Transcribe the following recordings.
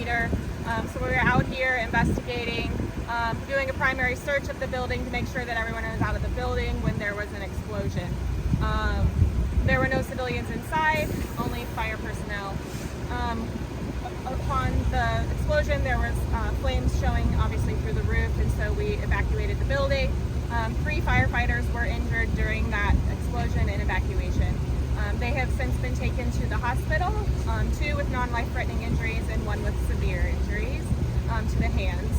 heater. So we were out here investigating, doing a primary search of the building to make sure that everyone was out of the building when there was an explosion. There were no civilians inside, only fire personnel. Upon the explosion, there was flames showing obviously through the roof, and so we evacuated the building. 3 firefighters were injured during that explosion and evacuation. They have since been taken to the hospital, 2 with non-life-threatening injuries and 1 with severe injuries to the hands,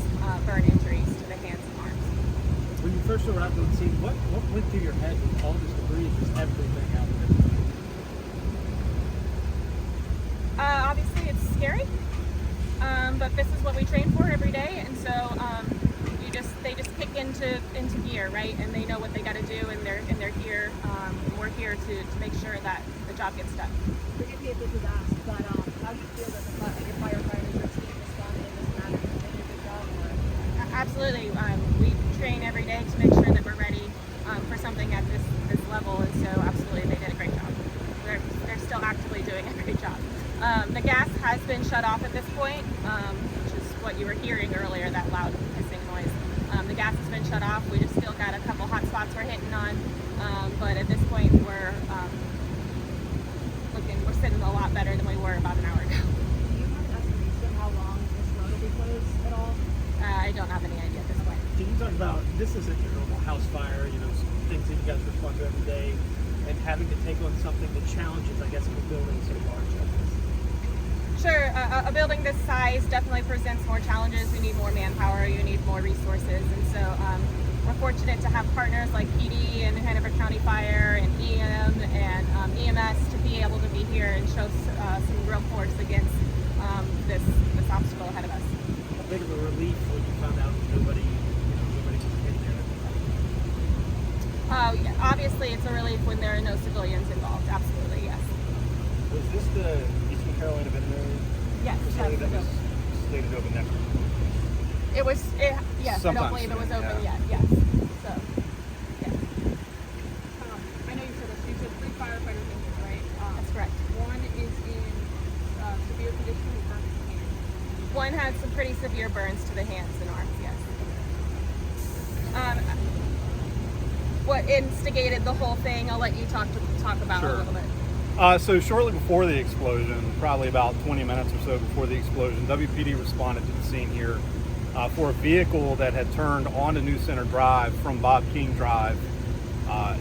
burn injuries to the hands and arms. When you first arrived on the scene, what went through your head with all this debris, just everything out there? Obviously it's scary, but this is what we train for every day, and so they just kick into gear, right? And they know what they got to do, and they're here. We're here to make sure that the job gets done. Forgive me if this is asked, but how do you feel that your firefighters, your team responded in this manner? Did they do a good job? Absolutely. We train every day to make sure that we're ready for something at this level, and so absolutely they did a great job. They're still actively doing a great job. The gas has been shut off at this point, which is what you were hearing earlier, that loud hissing noise. The gas has been shut off. We just still got a couple hot spots we're hitting on, but at this point we're sitting a lot better than we were about an hour ago. Do you have an estimation how long this road will be closed at all? I don't have any idea at this point. Can you talk about, this isn't your normal house fire, things that you guys respond to every day, and having to take on something that challenges, I guess, a building so large like this? Sure, a building this size definitely presents more challenges. You need more manpower, you need more resources, and so we're fortunate to have partners like PD and Hanover County Fire and EM and EMS to be able to be here and show some real force against this obstacle ahead of us. How big of a relief when you found out that nobody was in there? Yeah, obviously it's a relief when there are no civilians involved, absolutely, yes. Was this the Eastern Carolina Veterinary Yes, facility that was slated to open next week? Yes, I don't believe it was open yet, yes. So, yes. I know you said this. You said 3 firefighters injured, right? That's correct. 1 is in severe condition with burns to the hands. 1 had some pretty severe burns to the hands and arms, yes. What instigated the whole thing, I'll let you talk about Sure. a little bit. So shortly before the explosion, probably about 20 minutes or so before the explosion, WPD responded to the scene here for a vehicle that had turned onto New Center Drive from Bob King Drive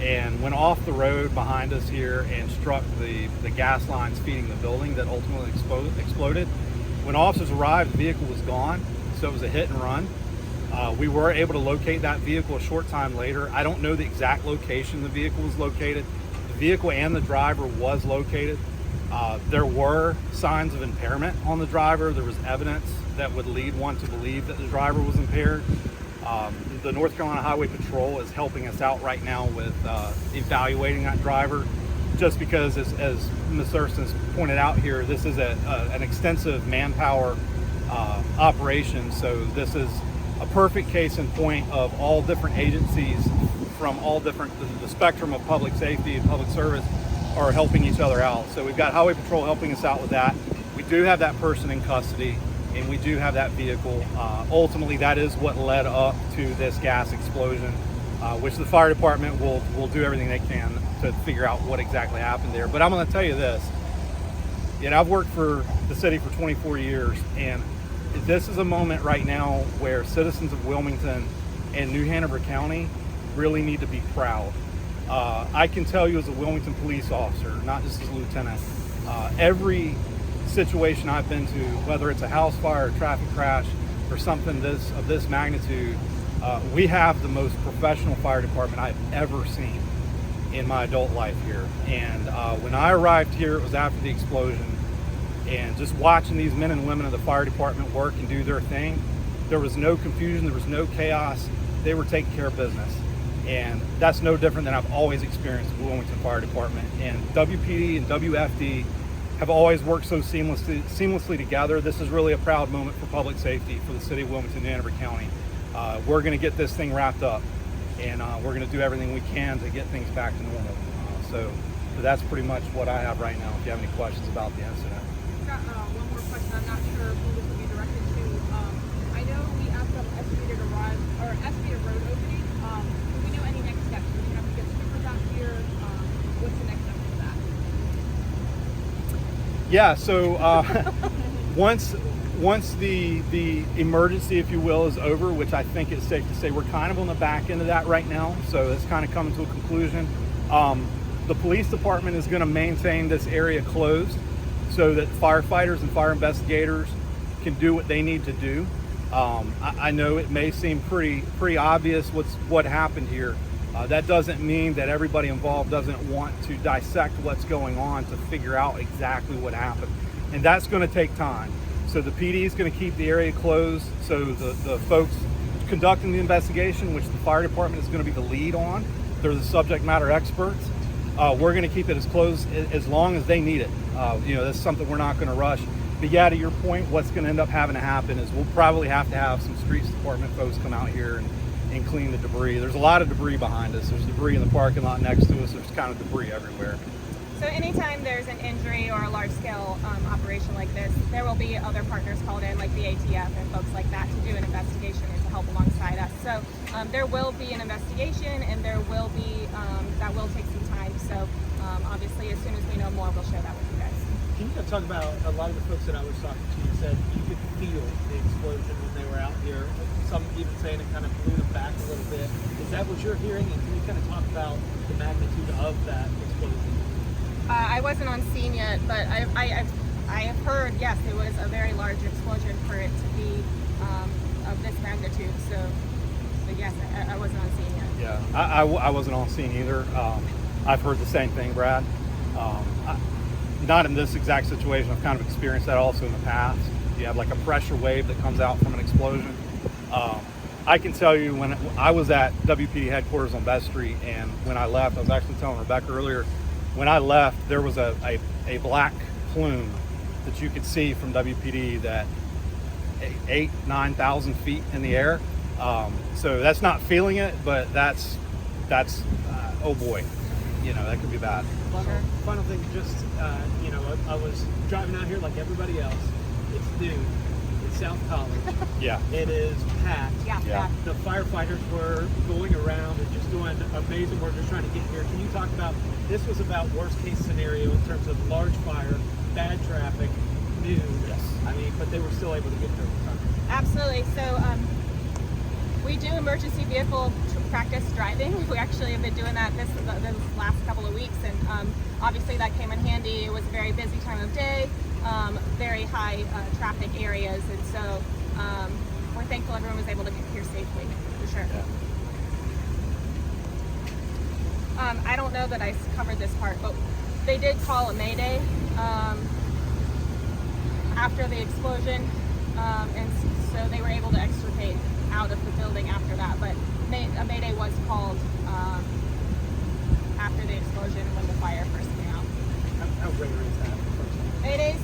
and went off the road behind us here and struck the gas lines feeding the building that ultimately exploded. When officers arrived, the vehicle was gone, so it was a hit and run. We were able to locate that vehicle a short time later. I don't know the exact location the vehicle was located. The vehicle and the driver was located. There were signs of impairment on the driver. There was evidence that would lead one to believe that the driver was impaired. The North Carolina Highway Patrol is helping us out right now with evaluating that driver, just because, as Ms. Thurston has pointed out here, this is an extensive manpower operation. So this is a perfect case in point of all different agencies from all different, the spectrum of public safety and public service are helping each other out. So we've got Highway Patrol helping us out with that. We do have that person in custody, and we do have that vehicle. Ultimately, that is what led up to this gas explosion, which the fire department will do everything they can to figure out what exactly happened there. But I'm going to tell you this, I've worked for the city for 24 years, and this is a moment right now where citizens of Wilmington and New Hanover County really need to be proud. I can tell you as a Wilmington police officer, not just as a lieutenant, every situation I've been to, whether it's a house fire, a traffic crash, or something of this magnitude, we have the most professional fire department I've ever seen in my adult life here. And when I arrived here, it was after the explosion, and just watching these men and women of the fire department work and do their thing, there was no confusion, there was no chaos. They were taking care of business. And that's no different than I've always experienced with Wilmington Fire Department. And WPD and WFD have always worked so seamlessly together. This is really a proud moment for public safety for the city of Wilmington and Hanover County. We're going to get this thing wrapped up, and we're going to do everything we can to get things back to normal. So that's pretty much what I have right now. If you have any questions about the incident. Got one more question. I'm not sure who this will be directed Yeah, so once the emergency, if you will, is over, which I think it's safe to say we're kind of on the back end of that right now, so it's kind of coming to a conclusion. The police department is going to maintain this area closed so that firefighters and fire investigators can do what they need to do. I know it may seem pretty obvious what happened here. That doesn't mean that everybody involved doesn't want to dissect what's going on to figure out exactly what happened. And that's going to take time. So the PD is going to keep the area closed. So the folks conducting the investigation, which the fire department is going to be the lead on, they're the subject matter experts. We're going to keep it as closed as long as they need it. That's something we're not going to rush. But yeah, to your point, what's going to end up having to happen is we'll probably have to have some streets department folks come out here and clean the debris. There's a lot of debris behind us. There's debris in the parking lot next to us. There's kind of debris everywhere. So anytime there's an injury or a large-scale operation like this, there will be other partners called in, like the ATF and folks like that, to do an investigation and to help alongside us. So there will be an investigation, and there will be that will take some time. So obviously, as soon as we know more, we'll share that with you guys. Can you talk about a lot of the folks that I was talking to? You said you could feel the explosion when they were out here. Some even saying it kind of blew them back a little bit. Is that what you're hearing? And can you kind of talk about the magnitude of that explosion? I wasn't on scene yet, but I have heard, yes, it was a very large explosion for it to be of this magnitude. So yes, I wasn't on scene yet. Yeah, I wasn't on scene either. I've heard the same thing, Brad. Not in this exact situation. I've kind of experienced that also in the past. You have like a pressure wave that comes out from an explosion. I can tell you when I was at WPD headquarters on Best Street, and when I left, I was actually telling Rebecca earlier, when I left, there was a black plume that you could see from WPD that 9,000 feet in the air. So that's not feeling it, but that's oh boy, that could be bad. Final thing, just I was driving out here like everybody else. It's noon. It's South College. Yeah. It is packed. Yeah. The firefighters were going around and just doing amazing work, just trying to get here. Can you talk about, this was about worst case scenario in terms of large fire, bad traffic, noon. Yes. But they were still able to get there in time. Absolutely. So we do emergency vehicle practice driving. We actually have been doing that this last couple of weeks, and obviously that came in handy. It was a very busy time of day, very high traffic areas, and so we're thankful everyone was able to get here safely, for sure. Yeah. I don't know that I covered this part, but they did call a mayday after the explosion, and so they were able to extricate out of the building after that, but a mayday was called after the explosion when the fire first came out. How rare is that? Maydays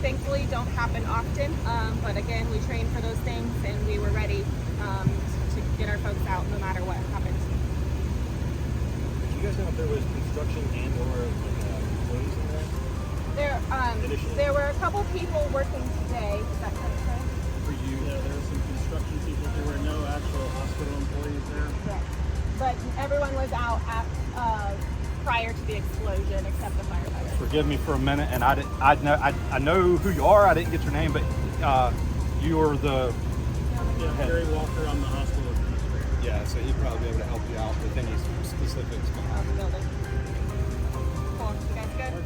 thankfully don't happen often, but again, we train for those things, and we were ready to get our folks out no matter what happened. Do you guys know if there was construction and or employees in there? There were a couple people working today. Is that correct? For you? Yeah, there were some construction people. There were no actual hospital employees there. Correct. But everyone was out prior to the explosion, except the firefighters. Forgive me for a minute, and I know who you are. I didn't get your name, but you are the Yeah, Gary Walker, I'm the hospital administrator. yeah. So he'd probably be able to help you out with any specifics. Of the building. Cool. You guys good?